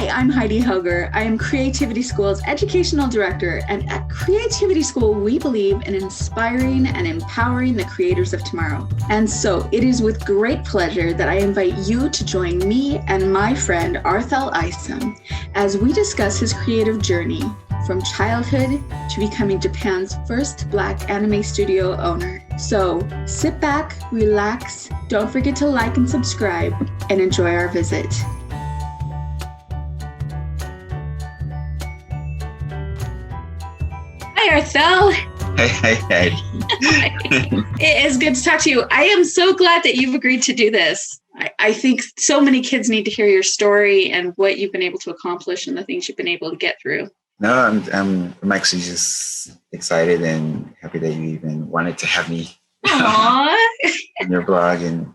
Hi, I'm Heidi Helger. I am Creativity School's Educational Director, and at Creativity School, we believe in inspiring and empowering the creators of tomorrow. And so it is with great pleasure that I invite you to join me and my friend Arthel Isom as we discuss his creative journey from childhood to becoming Japan's first Black anime studio owner. So sit back, relax, don't forget to like and subscribe, and enjoy our visit. Hi, Arthel. Hey. It is good to talk to you. I am so glad that you've agreed to do this. I think so many kids need to hear your story and what you've been able to accomplish and the things you've been able to get through. No, I'm actually just excited and happy that you even wanted to have me Aww. in your blog, and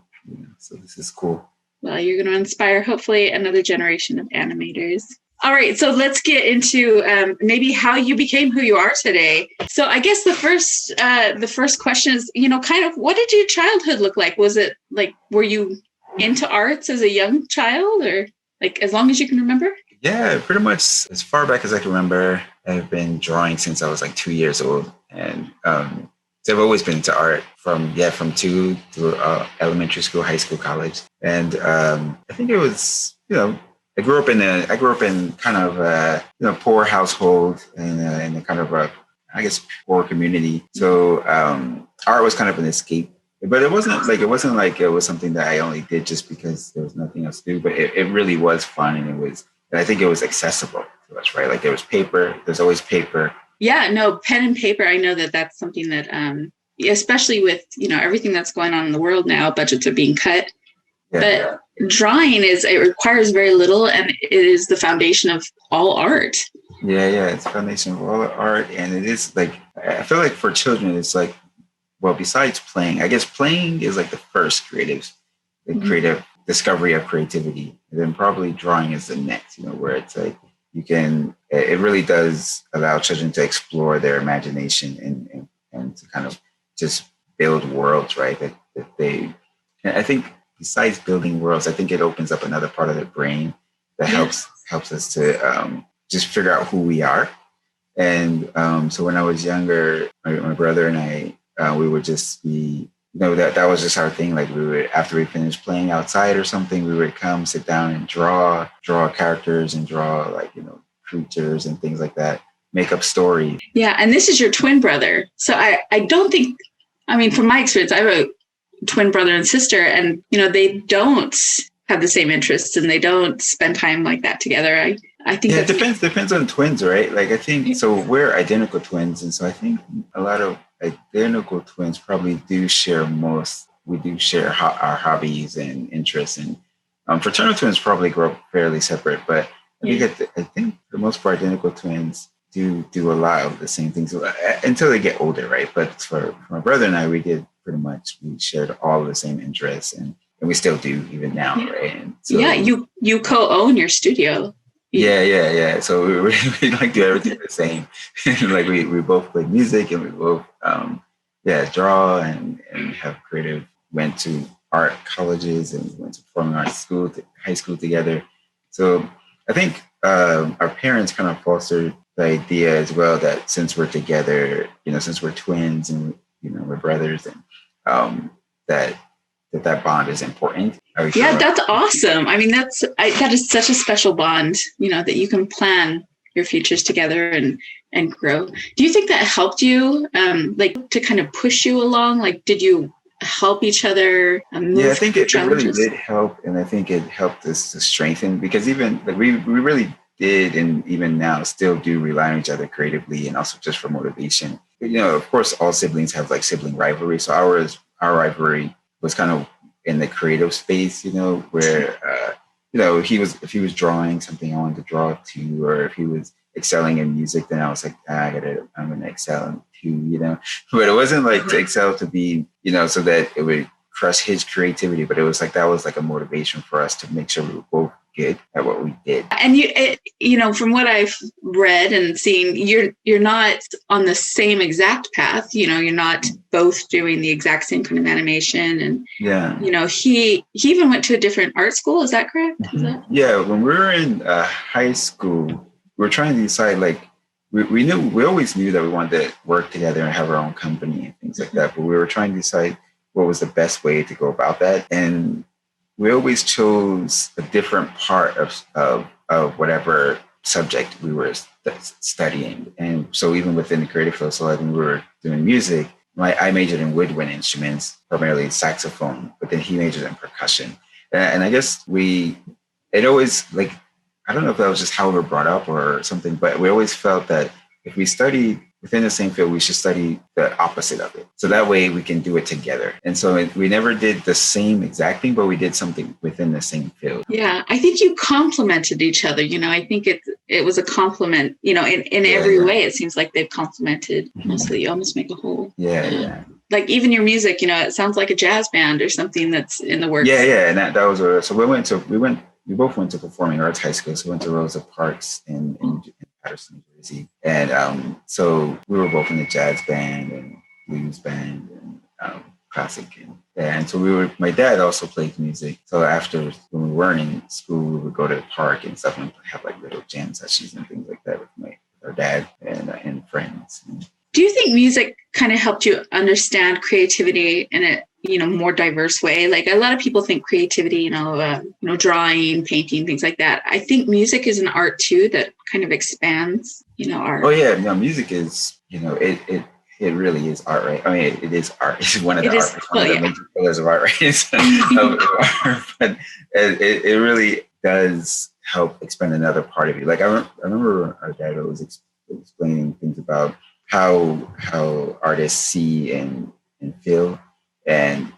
so this is cool. Well, you're going to inspire hopefully another generation of animators. All right, so let's get into maybe how you became who you are today. So I guess the first question is, kind of what did your childhood look like? Was it like, were you into arts as a young child, or like as long as you can remember? Yeah, pretty much as far back as I can remember. I've been drawing since I was like 2 years old, and so I've always been into art from 2 to elementary school, high school, college, and I think it was I grew up in kind of a poor household in a kind of a, I guess, poor community. So art was kind of an escape, but it wasn't like it was something that I only did just because there was nothing else to do. But it really was fun, and I think it was accessible to us, right? Like there was paper. There's always paper. Yeah, no, pen and paper. I know that that's something that, especially with everything that's going on in the world now, budgets are being cut. Yeah. But drawing it requires very little, and it is the foundation of all art. Yeah, it's the foundation of all art, and it is like, I feel like for children, it's like, well, besides playing, I guess playing is like the first creative discovery of creativity, and then probably drawing is the next. Where it's like it really does allow children to explore their imagination and to kind of just build worlds, right? And I think, besides building worlds, I think it opens up another part of the brain that helps us to just figure out who we are. And so when I was younger, my brother and I, we would just be, that was just our thing. Like we would, after we finished playing outside or something, we would come sit down and draw characters and draw creatures and things like that, make up stories. Yeah, and this is your twin brother. So I don't think, from my experience, I have a twin brother and sister, and they don't have the same interests and they don't spend time like that together. I think it depends on twins, right? Like I think so we're identical twins, and so I think a lot of identical twins probably do share our hobbies and interests, and fraternal twins probably grow up fairly separate, but I think for the most part identical twins do a lot of the same things until they get older, right? But for my brother and I, we shared all of the same interests, and we still do even now, right? And so, you co-own your studio. Yeah. So we like do everything the same. Like we both play music, and we both draw and have creative. Went to art colleges and went to performing arts high school together. So I think our parents kind of fostered the idea as well that since we're together, since we're twins and we're brothers, and that bond is important. Yeah, that's awesome. That is such a special bond, that you can plan your futures together and grow. Do you think that helped you, to kind of push you along? Like, did you help each other move? Yeah, I think it really did help, and I think it helped us to strengthen, because even we really did, and even now still do rely on each other creatively, and also just for motivation. Of course, all siblings have sibling rivalry. So our rivalry was kind of in the creative space, where if he was drawing something I wanted to draw too, or if he was excelling in music, then I was like, I'm gonna excel too, But it wasn't like to excel to be, so that it would crush his creativity. But it was like that was like a motivation for us to make sure we were both good at what we did. And from what I've read and seen, you're not on the same exact path. You're not both doing the exact same kind of animation. And he even went to a different art school. Is that correct? Mm-hmm. Yeah, when we were in high school, we were trying to decide, like, we always knew that we wanted to work together and have our own company and things like that. But we were trying to decide what was the best way to go about that. And we always chose a different part of whatever subject we were studying. And so even within the creative field, so like when we were doing music, I majored in woodwind instruments, primarily saxophone, but then he majored in percussion. And I guess it always, like, I don't know if that was just how we were brought up or something, but we always felt that if we studied within the same field, we should study the opposite of it. So that way we can do it together. And so we never did the same exact thing, but we did something within the same field. Yeah, I think you complemented each other. I think it was a compliment, in every way. It seems like they've complemented mostly. You almost make a whole. Yeah. Like even your music, it sounds like a jazz band or something that's in the works. Yeah. And that was so we both went to Performing Arts High School. So we went to Rosa Parks in Patterson, New Jersey. And so we were both in the jazz band and blues band and classic. And so my dad also played music. So after, when we weren't in school, we would go to the park and stuff and have like little jam sessions and things like that with our dad and friends. Do you think music kind of helped you understand creativity in a more diverse way? Like a lot of people think creativity, drawing, painting, things like that. I think music is an art too that kind of expands, art. Oh yeah, no, music is, it really is art, right? I mean, it is art. It's one of the major pillars of art, right? But it really does help expand another part of you. Like I remember our dad was explaining things about how artists see and feel. And,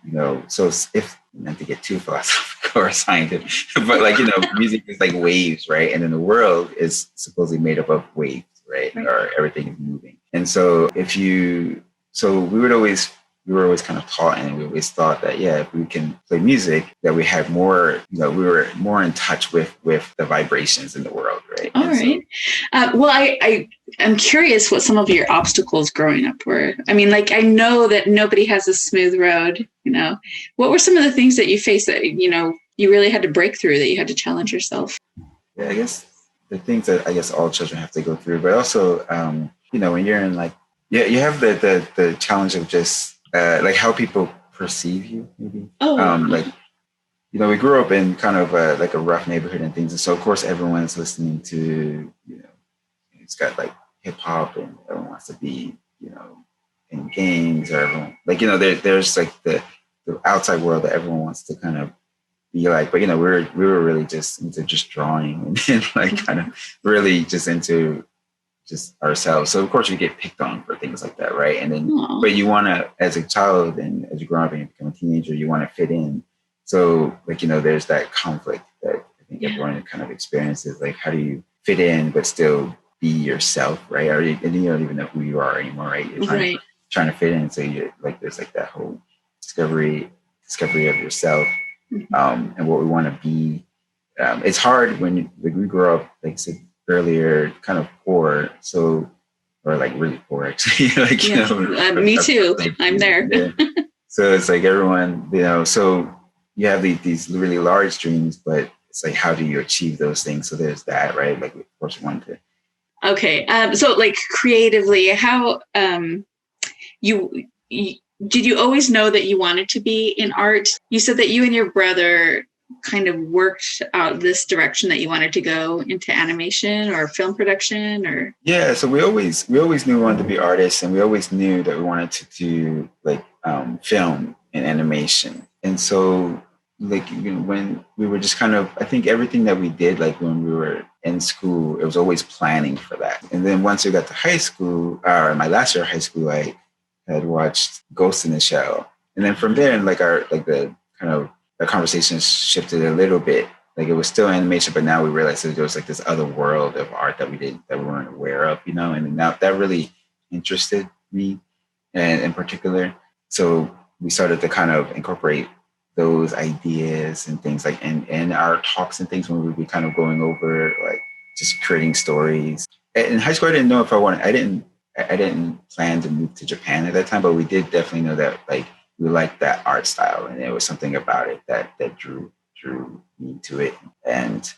so if not to get too philosophical or scientific, but like, music is like waves, right? And then the world is supposedly made up of waves, right? Or everything is moving. And so we were always kind of taught, and we always thought that, if we can play music, that we had more, we were more in touch with the vibrations in the world, right? All right. Well, I'm curious what some of your obstacles growing up were. I mean, like, I know that nobody has a smooth road, What were some of the things that you faced that, you really had to break through, that you had to challenge yourself? Yeah, I guess the things that I guess all children have to go through, but also, when you're in like, you have the challenge of just, like how people perceive you, maybe. We grew up in kind of like a rough neighborhood and things. And so, of course, everyone's listening to, it's got like hip hop, and everyone wants to be, in gangs, or everyone, like, there's like the outside world that everyone wants to kind of be like. But, we were really just into just drawing and like kind of really just into just ourselves. So of course we get picked on for things like that, right? And then, but you want to, as a child and as you grow up and you become a teenager, you want to fit in. So like, there's that conflict that I think everyone kind of experiences. Like, how do you fit in but still be yourself, right? And you don't even know who you are anymore, right? You're trying to fit in. So you're like, there's like that whole discovery of yourself, and what we want to be. It's hard when we grow up, like I said earlier, kind of poor, or like really poor actually. Like, me too. I'm there. So it's like everyone, so you have these really large dreams, but it's like, how do you achieve those things? So there's that, right? Like, of course, you want to. Okay. So like creatively, how did you always know that you wanted to be in art? You said that you and your brother kind of worked out this direction, that you wanted to go into animation or film production, or? Yeah, so we always knew we wanted to be artists, and we always knew that we wanted to do like film and animation. And so like, when we were just kind of, I think everything that we did, like when we were in school, it was always planning for that. And then once we got to high school, or my last year of high school, I had watched Ghost in the Shell. And then from there, the conversation shifted a little bit. Like, it was still animation, but now we realized that there was like this other world of art that we weren't aware of, and now that really interested me, and in particular. So we started to kind of incorporate those ideas and things like in our talks and things when we would be kind of going over like just creating stories. In high school, I didn't know if I didn't plan to move to Japan at that time, but we did definitely know that like we liked that art style, and there was something about it that drew me to it, and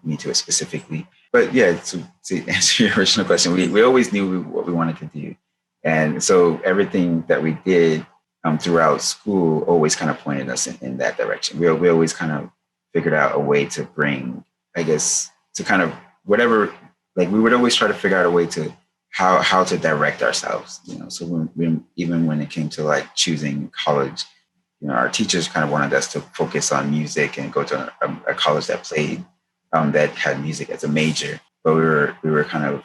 me to it specifically. But yeah, to answer your original question, we always knew what we wanted to do, and so everything that we did throughout school always kind of pointed us in that direction. We always kind of figured out a way to bring, I guess, to kind of whatever. Like we would always try to figure out a way to how to direct ourselves, you know. So even when it came to like choosing college, you know, our teachers kind of wanted us to focus on music and go to a college that played that had music as a major. But we were kind of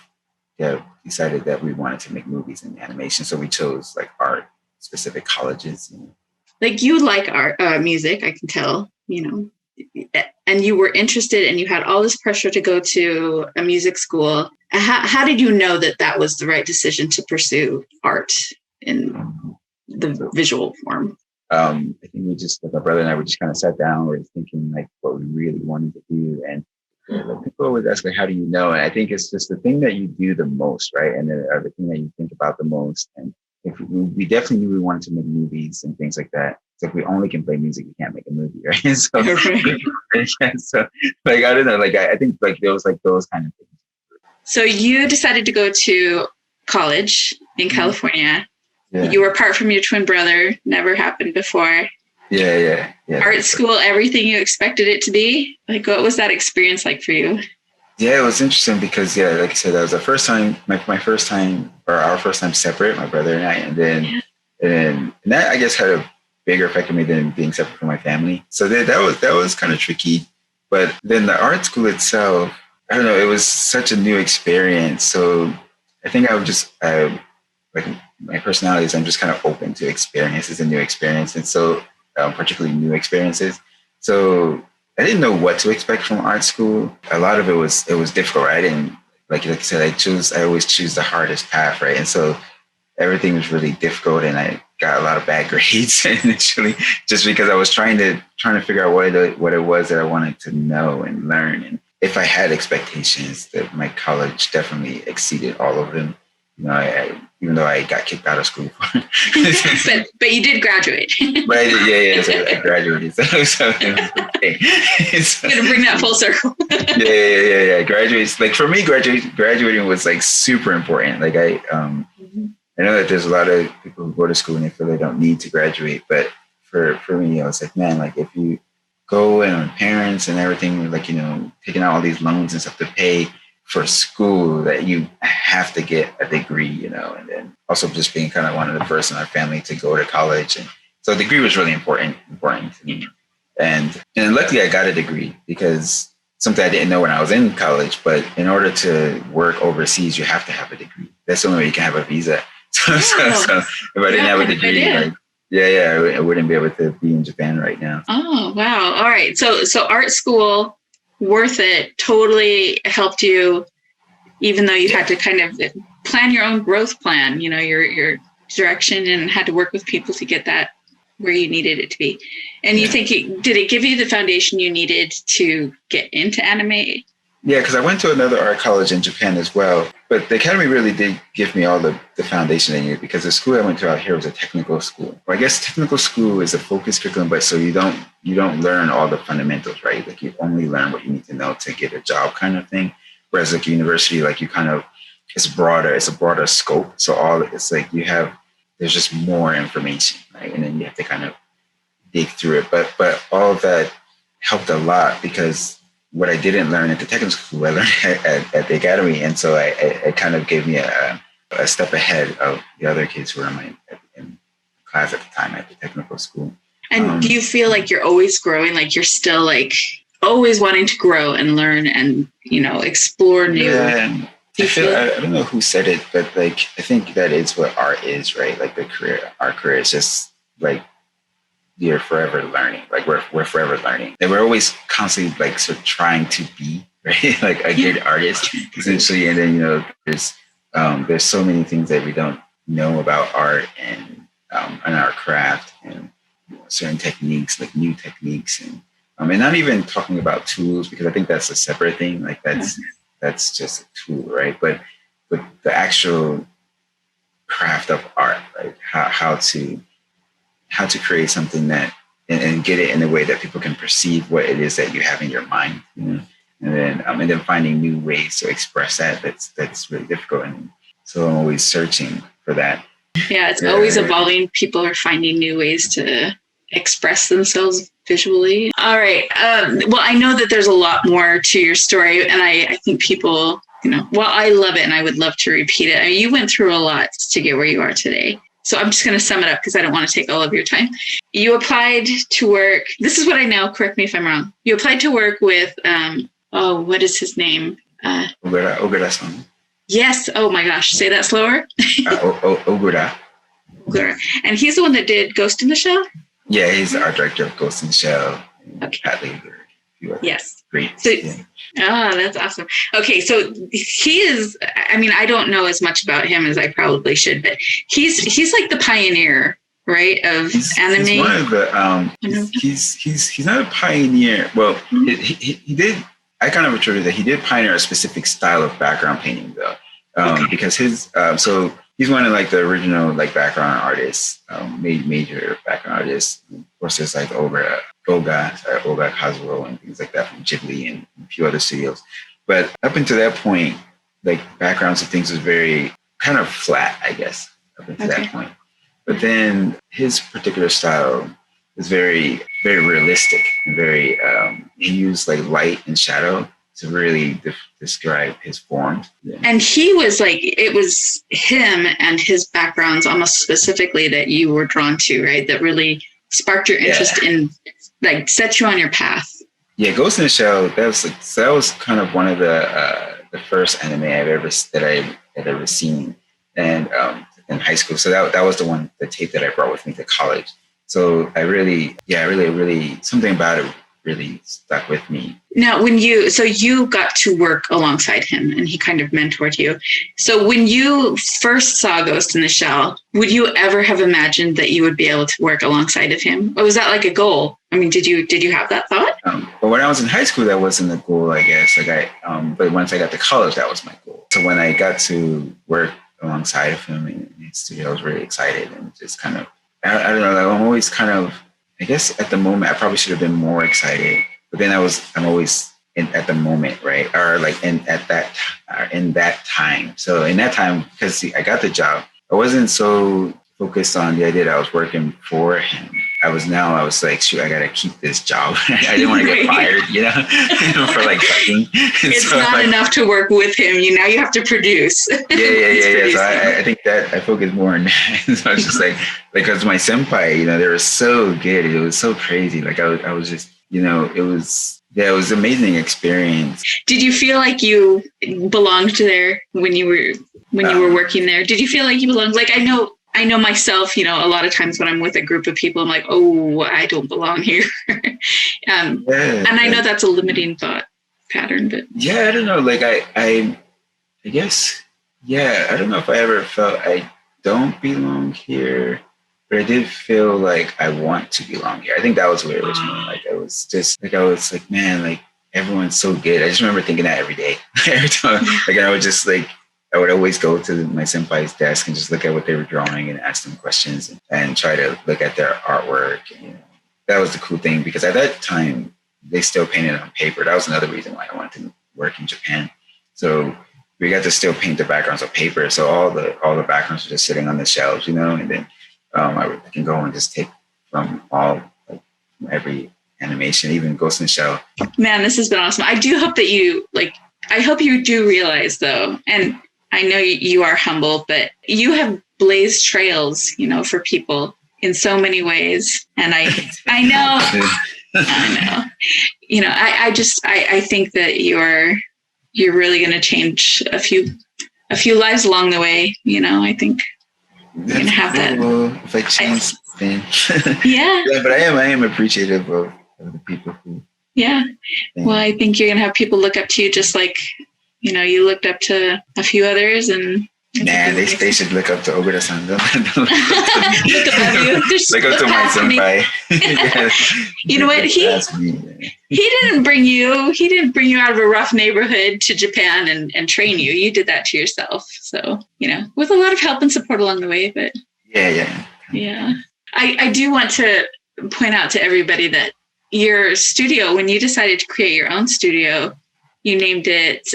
decided that we wanted to make movies and animation, so we chose like art specific colleges. You know. Like you like art, music, I can tell, you know. And you were interested and you had all this pressure to go to a music school. How did you know that was the right decision to pursue art in the visual form? I think my brother and I, we just kind of sat down, we were thinking like what we really wanted to do. And like, people always ask like, how do you know? And I think it's just the thing that you do the most, right? And the thing that you think about the most. And if we definitely knew we wanted to make movies and things like that. It's like we only can play music, we can't make a movie, right? And so, so like I don't know, like I think like there was like those kind of things. So you decided to go to college in California. Yeah. You were apart from your twin brother. Never happened before. Yeah. Art school, everything you expected it to be. Like, what was that experience like for you? Yeah, it was interesting because, yeah, like I said, that was the first time, my first time, or our first time separate, my brother and I, and that I guess had a bigger effect on me than being separate from my family. So that was kind of tricky. But then the art school itself, I don't know, it was such a new experience. So I think I would just like my personality is I'm just kind of open to experiences and new experiences, and so particularly new experiences. So I didn't know what to expect from art school. A lot of it was difficult. Right? I didn't like I said, I always choose the hardest path, right? And so everything was really difficult, and I got a lot of bad grades initially, just because I was trying to figure out what it was that I wanted to know and learn. And if I had expectations, that my college definitely exceeded all of them. You know, even though I got kicked out of school. but you did graduate. But I did, yeah. So I graduated. So it was okay. So, gonna bring that full circle. Yeah. Graduates, like for me, graduating was like super important. Like I know that there's a lot of people who go to school and they feel they don't need to graduate, but for me, I was like, man, like if you go and parents and everything, like, you know, taking out all these loans and stuff to pay for school, that you have to get a degree, you know, and then also just being kind of one of the first in our family to go to college. And so a degree was really important to me. And luckily I got a degree, because something I didn't know when I was in college, but in order to work overseas, you have to have a degree. That's the only way you can have a visa. So if I didn't have a degree, I wouldn't be able to be in Japan right now. Oh, wow. All right. So art school, worth it, totally helped you, even though you had to kind of plan your own growth plan, you know, your direction, and had to work with people to get that where you needed it to be. And you think, did it give you the foundation you needed to get into anime? Yeah, because I went to another art college in Japan as well. But the academy really did give me all the foundation I needed, because the school I went to out here was a technical school. Well, I guess technical school is a focused curriculum, but so you don't learn all the fundamentals, right? Like you only learn what you need to know to get a job kind of thing. Whereas like university, like you kind of, it's a broader scope. So it's like there's just more information, right? And then you have to kind of dig through it. But all of that helped a lot, because what I didn't learn at the technical school, I learned at the academy. And so it kind of gave me a step ahead of the other kids who were in class at the time at the technical school. And do you feel like you're always growing? Like you're still like always wanting to grow and learn and, you know, explore new. Yeah, I don't know who said it, but like, I think that is what art is, right? Like our career is just like, you're forever learning. Like we're forever learning, and we're always constantly like sort of trying to be right, like a good artist essentially. And then, you know, there's so many things that we don't know about art and our craft, and certain techniques, like new techniques, and not even talking about tools, because I think that's a separate thing. Like that's just a tool, right? But the actual craft of art, like how to create something that and get it in a way that people can perceive what it is that you have in your mind, and then finding new ways to express that. That's really difficult, and so I'm always searching for that. Yeah, it's always evolving. People are finding new ways to express themselves visually. All right. Well, I know that there's a lot more to your story, and I think people, well, I love it, and I would love to repeat it. I mean, you went through a lot to get where you are today. So I'm just going to sum it up because I don't want to take all of your time. You applied to work. This is what I know. Correct me if I'm wrong. You applied to work with, what is his name? Ogura-san. Yes. Oh my gosh. Say that slower. Ogura. Ogura. And he's the one that did Ghost in the Shell? Yeah, he's the art director of Ghost in the Shell. Okay. Yes. Great. So, that's awesome. Okay, so he is, I mean, I don't know as much about him as I probably should, but he's like the pioneer, right, of anime. He's one of the, he's not a pioneer. Well, he did, I kind of attribute that he did pioneer a specific style of background painting, though, because his, so he's one of like the original like background artists, major background artists. Of course, there's like Olga Kazuo and things like that from Ghibli and a few other studios. But up until that point, like backgrounds and things was very kind of flat, I guess, up until that point. But then his particular style was very, very realistic and very, he used like light and shadow to really describe his forms. Yeah. And he was like, it was him and his backgrounds almost specifically that you were drawn to, right? That really sparked your interest in, like, set you on your path. Yeah, Ghost in the Shell, that was kind of one of the first anime I've ever seen, and in high school. So that was the tape that I brought with me to college. So I really, something about it really stuck with me. Now, you got to work alongside him and he kind of mentored you. So when you first saw Ghost in the Shell, would you ever have imagined that you would be able to work alongside of him? Or was that like a goal? I mean, did you have that thought? But when I was in high school, that wasn't a goal, I guess. But once I got to college, that was my goal. So when I got to work alongside of him in his studio, I was really excited and just kind of, I don't know, I'm always kind of, I guess at the moment, I probably should have been more excited, but then I'm always at the moment, right? Or like in that time. So in that time, because I got the job, I wasn't so focused on the idea that I was working for him. I was like, shoot, I got to keep this job. I didn't want to get fired, for like sucking. It's so not enough to work with him. Now you have to produce. Yeah. So I think that I focused more on that. So I was just like, because my senpai, they were so good. It was so crazy. Like I was just, it was an amazing experience. Did you feel like you belonged there when you were working there? Did you feel like you belonged? Like, I know myself, a lot of times when I'm with a group of people, I'm like, oh, I don't belong here. And I know that's a limiting thought pattern, but. Yeah, I don't know. Like I guess, I don't know if I ever felt I don't belong here, but I did feel like I want to belong here. I think that was where it was more like, I was just like, man, like everyone's so good. I just remember thinking that every day. Every time, like I would just like, I would always go to my senpai's desk and just look at what they were drawing and ask them questions and try to look at their artwork. And, that was the cool thing because at that time they still painted on paper. That was another reason why I wanted to work in Japan. So we got to still paint the backgrounds on paper. So all the backgrounds were just sitting on the shelves, and then I can go and just take from every animation, even Ghost in the Shell. Man, this has been awesome. I do hope that I hope you do realize though, and I know you are humble, but you have blazed trails, for people in so many ways. And I know, I think that you're really going to change a few lives along the way. I think you're going to have that. If I change, then yeah. But I am appreciative of the people who. Yeah. Well, I think you're going to have people look up to you just like, you looked up to a few others, and Nah, they should look up to Ogura-san. Look up to Look above you. look up to my senpai. Yeah. You know what? That's me. He didn't bring you out of a rough neighborhood to Japan and train you. You did that to yourself. So, with a lot of help and support along the way. But yeah. I do want to point out to everybody that your studio, when you decided to create your own studio, you named it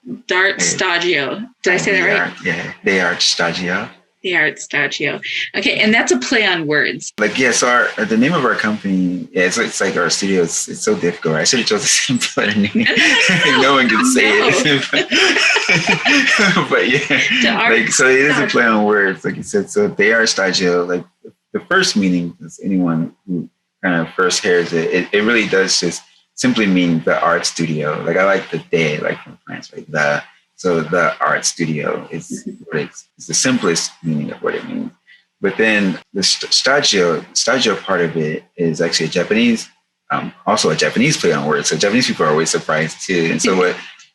Shtajio. Did I say that right? They are Shtajio. The Art Shtajio. Okay, and that's a play on words. So the name of our company, it's like our studio. It's so difficult. I should have chosen a simpler name. No one can say it. But so it is a play on words, like you said. So they are Shtajio. Like the first meaning is anyone who kind of first hears it. It really does just simply mean the art studio. Like I like the day, like from France, right? So the art studio is the simplest meaning of what it means. But then the Shtajio part of it is actually also a Japanese play on words. So Japanese people are always surprised too. And so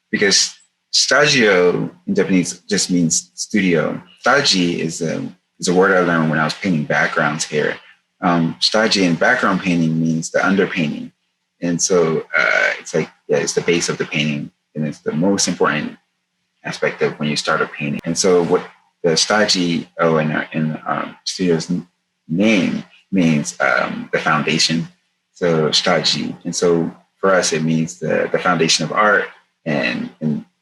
because Shtajio in Japanese just means studio. Shtaji is a word I learned when I was painting backgrounds here. Shtaji in background painting means the underpainting. And so it's the base of the painting, and it's the most important aspect of when you start a painting. And so what the Shtajio in studio's name means the foundation. So Shtaji. And so for us, it means the foundation of art. And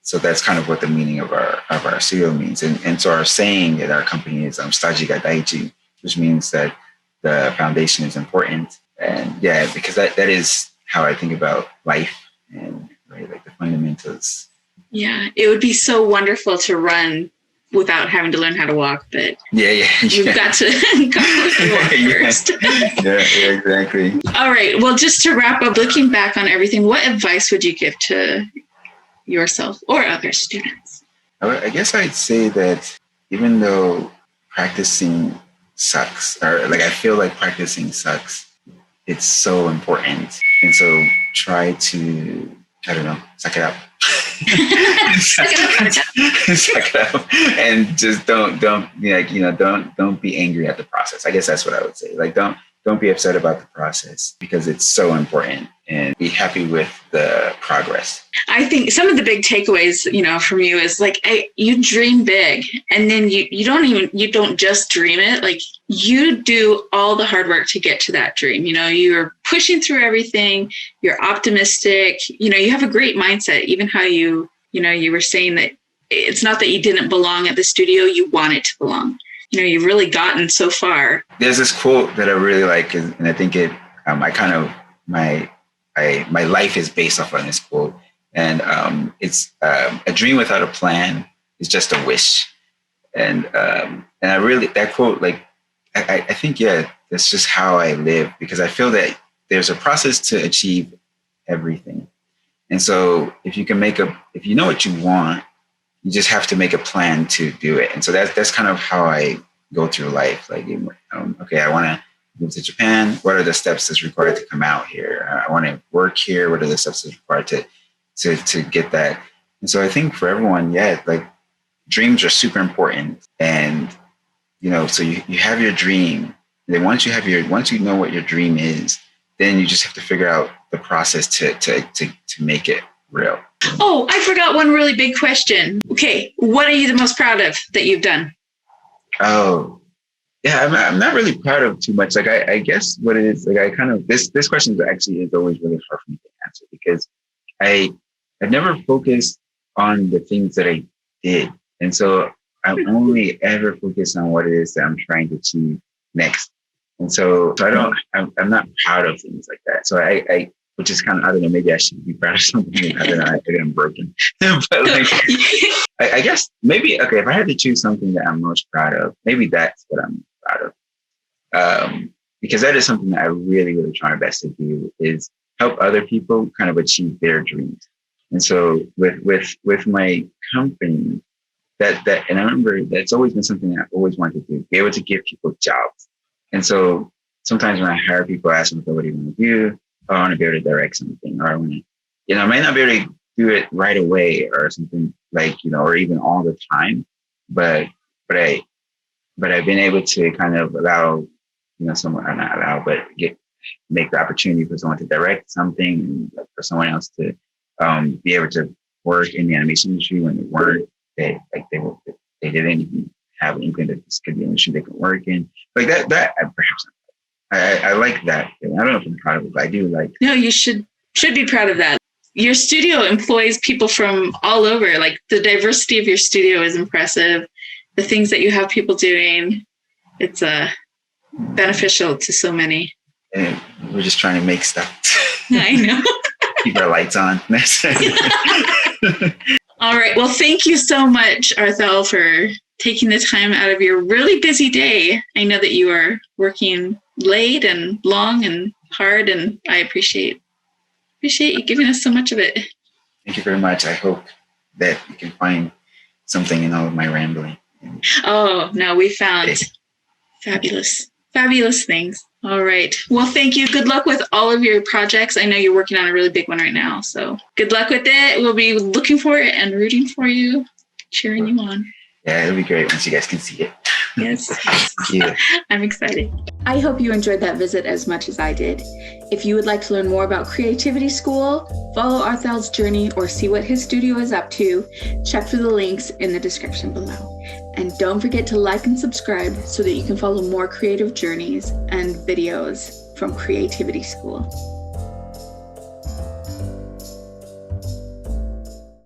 so that's kind of what the meaning of our studio means. And so our saying at our company is Shtaji ga daiji, which means that the foundation is important. And because that is how I think about life and like the fundamentals. Yeah, it would be so wonderful to run without having to learn how to walk, but you've got to walk first. yeah, exactly. All right. Well, just to wrap up, looking back on everything, what advice would you give to yourself or other students? I guess I'd say that even though practicing sucks, or like I feel like practicing sucks, it's so important. And so try to, suck it up. Suck it up. And just don't be angry at the process. I guess that's what I would say. Like don't be upset about the process, because it's so important, and be happy with the progress. I think some of the big takeaways, from you is like, you dream big, and then you don't just dream it. Like you do all the hard work to get to that dream. You're pushing through everything. You're optimistic. You have a great mindset. Even how you were saying that it's not that you didn't belong at the studio, you want it to belong. You've really gotten so far. There's this quote that I really like, and I think my life is based off on this quote. And it's a dream without a plan is just a wish. And I really, that quote, like, I think, that's just how I live, because I feel that there's a process to achieve everything. And so if you know what you want, you just have to make a plan to do it. And so that's kind of how I go through life. Like, okay, I want to move to Japan. What are the steps that's required to come out here? I want to work here. What are the steps that's required to get that? And so I think for everyone, like dreams are super important. And, so you have your dream. Then once you know what your dream is, then you just have to figure out the process to make it real. Oh, I forgot one really big question. Okay, what are you the most proud of that you've done? Oh, yeah, I'm not really proud of too much. Like I guess what it is, like I kind of this question is always really hard for me to answer, because I've never focused on the things that I did, and so I'm only ever focused on what it is that I'm trying to achieve next. And so I'm not proud of things like that. So I which is kind of, I don't know, maybe I should be proud of something. I don't know, I think I'm broken. But like, I guess maybe, okay, if I had to choose something that I'm most proud of, maybe that's what I'm proud of. Because that is something that I really, really try my best to do, is help other people kind of achieve their dreams. And so with my company, that and I remember that's always been something that I've always wanted to do, be able to give people jobs. And so sometimes when I hire people, I ask them, what do you want to do? Oh, I want to be able to direct something, or I want to, I might not be able to do it right away or something, like, or even all the time, but I but I've been able to kind of allow, someone, or not allow, but make the opportunity for someone to direct something, and like for someone else to be able to work in the animation industry when they weren't, they didn't even have an inkling that this could be an industry they could work in. Like that perhaps I like that. I don't know if I'm proud of it, but I do like. No, you should be proud of that. Your studio employs people from all over. Like the diversity of your studio is impressive. The things that you have people doing, it's beneficial to so many. And we're just trying to make stuff. I know. Keep our lights on. All right. Well, thank you so much, Arthel, for taking the time out of your really busy day. I know that you are working late and long and hard, and I appreciate you giving us so much of it. Thank you very much. I hope that you can find something in all of my rambling. Oh, no, we found fabulous things. All right. Well, thank you. Good luck with all of your projects. I know you're working on a really big one right now, so good luck with it. We'll be looking for it and rooting for you, cheering you on. Yeah, it'll be great once you guys can see it. Yes. Thank you. I'm excited. I hope you enjoyed that visit as much as I did. If you would like to learn more about Creativity School, follow Arthel's journey, or see what his studio is up to, check for the links in the description below. And don't forget to like and subscribe so that you can follow more creative journeys and videos from Creativity School.